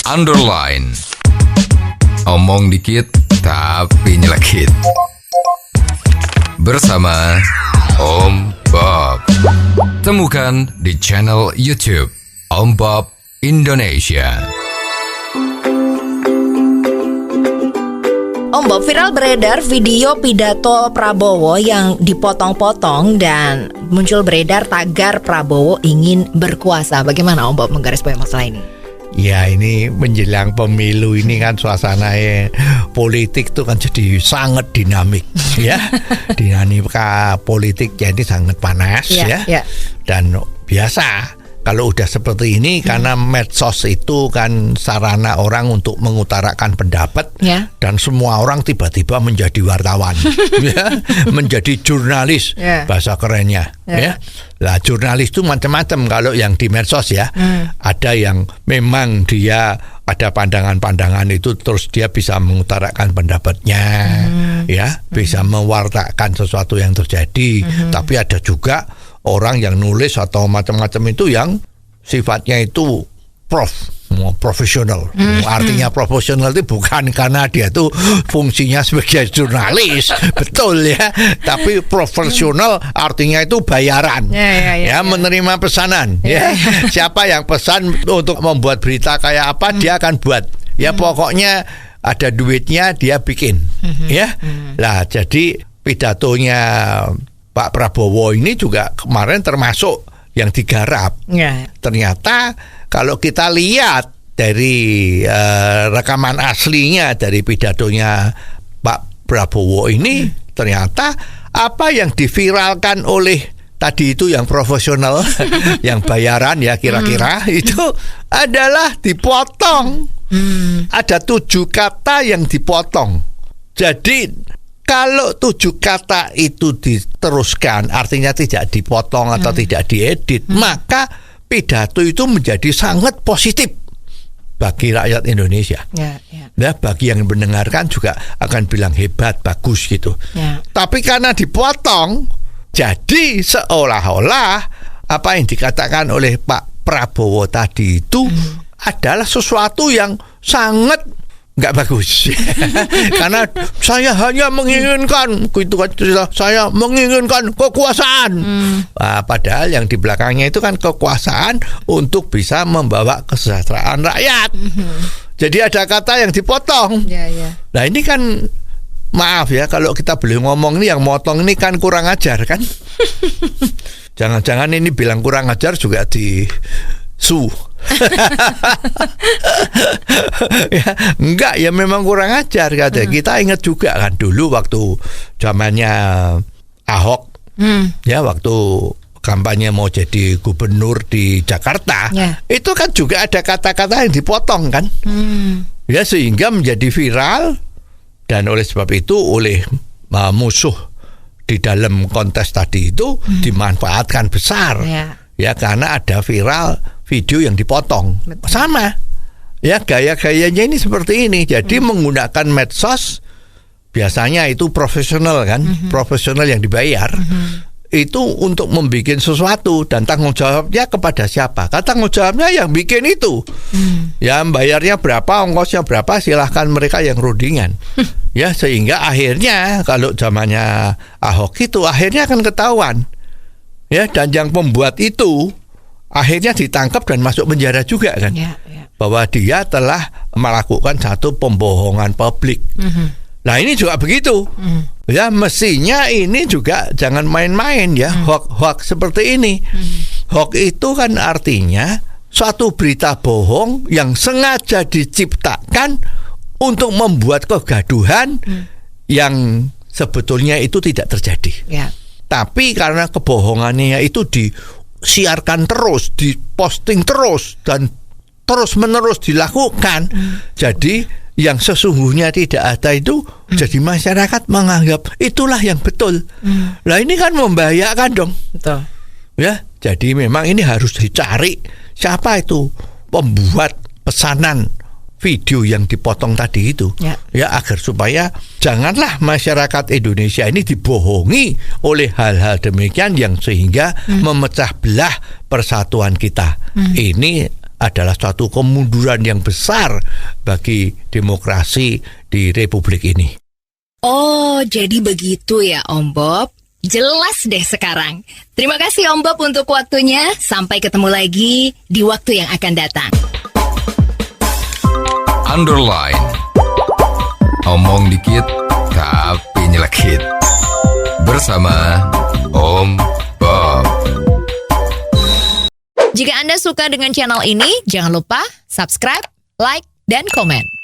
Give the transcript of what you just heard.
underline. Omong dikit tapi nyelekit. Bersama Om Bob. Temukan di channel YouTube Om Bob Indonesia. Om Bob, viral beredar video pidato Prabowo yang dipotong-potong dan muncul beredar tagar Prabowo ingin berkuasa. Bagaimana Om Bob menggarisbawahi masalah ini? Ya, ini menjelang pemilu ini kan suasana politik itu kan jadi sangat dinamik ya. Dinamika politik jadi sangat panas ya. Dan biasa kalau udah seperti ini karena medsos itu kan sarana orang untuk mengutarakan pendapat dan semua orang tiba-tiba menjadi wartawan ya, menjadi jurnalis bahasa kerennya ya. Lah jurnalis itu macam-macam kalau yang di medsos ya. Ada yang memang dia ada pandangan-pandangan itu terus dia bisa mengutarakan pendapatnya ya, bisa mewartakan sesuatu yang terjadi. Tapi ada juga orang yang nulis atau macam-macam itu yang sifatnya itu profesional. Artinya profesional itu bukan karena dia tuh fungsinya sebagai jurnalis, betul ya. Tapi profesional artinya itu bayaran, menerima pesanan. Siapa yang pesan untuk membuat berita kayak apa dia akan buat. Ya pokoknya ada duitnya dia bikin. Lah jadi pidatonya Pak Prabowo ini juga kemarin termasuk yang digarap. Ternyata kalau kita lihat dari rekaman aslinya dari pidatonya Pak Prabowo ini, ternyata apa yang diviralkan oleh tadi itu yang profesional, yang bayaran ya kira-kira itu adalah dipotong. Ada 7 kata yang dipotong. Jadi kalau 7 kata itu diteruskan, artinya tidak dipotong atau tidak diedit, maka pidato itu menjadi sangat positif bagi rakyat Indonesia. Nah, bagi yang mendengarkan juga akan bilang hebat, bagus gitu. Tapi karena dipotong, jadi seolah-olah apa yang dikatakan oleh Pak Prabowo tadi itu adalah sesuatu yang sangat nggak bagus. Karena saya hanya menginginkan saya menginginkan kekuasaan. Padahal yang di belakangnya itu kan kekuasaan untuk bisa membawa kesejahteraan rakyat. Jadi ada kata yang dipotong. Nah ini kan maaf ya kalau kita boleh ngomong ini yang motong ini kan kurang ajar kan. Jangan-jangan ini bilang kurang ajar juga di enggak ya memang kurang ajar katanya. Kita ingat juga kan dulu waktu zamannya Ahok ya, waktu kampanye mau jadi gubernur di Jakarta itu kan juga ada kata-kata yang dipotong kan ya, sehingga menjadi viral. Dan oleh sebab itu oleh musuh di dalam kontes tadi itu dimanfaatkan besar ya, karena ada viral video yang dipotong. Sama ya, gaya-gayanya ini seperti ini. Jadi menggunakan medsos biasanya itu profesional kan, profesional yang dibayar itu untuk membuat sesuatu, dan tanggung jawabnya kepada siapa? Tanggung jawabnya yang bikin itu. Ya bayarnya berapa, ongkosnya berapa, silahkan mereka yang rundingan. Ya sehingga akhirnya kalau zamannya Ahok itu akhirnya akan ketahuan. Ya, dan yang pembuat itu akhirnya ditangkap dan masuk penjara juga kan, bahwa dia telah melakukan satu pembohongan publik. Nah ini juga begitu. Ya mestinya ini juga jangan main-main ya, hoax seperti ini. Hoax itu kan artinya suatu berita bohong yang sengaja diciptakan untuk membuat kegaduhan yang sebetulnya itu tidak terjadi. Tapi karena kebohongannya itu disiarkan terus, diposting terus, dan terus-menerus dilakukan. Jadi yang sesungguhnya tidak ada itu jadi masyarakat menganggap itulah yang betul. Nah ini kan membahayakan dong. Betul. Ya, jadi memang ini harus dicari siapa itu pembuat pesanan video yang dipotong tadi itu. Ya agar supaya janganlah masyarakat Indonesia ini dibohongi oleh hal-hal demikian yang sehingga memecah belah persatuan kita. Ini adalah suatu kemunduran yang besar bagi demokrasi di Republik ini. Oh, jadi begitu ya Om Bob. Jelas deh sekarang. Terima kasih Om Bob untuk waktunya. Sampai ketemu lagi di waktu yang akan datang. Underline. Omong dikit tapi nyelekit. Bersama Om Bob. Jika Anda suka dengan channel ini, jangan lupa subscribe, like, dan komen.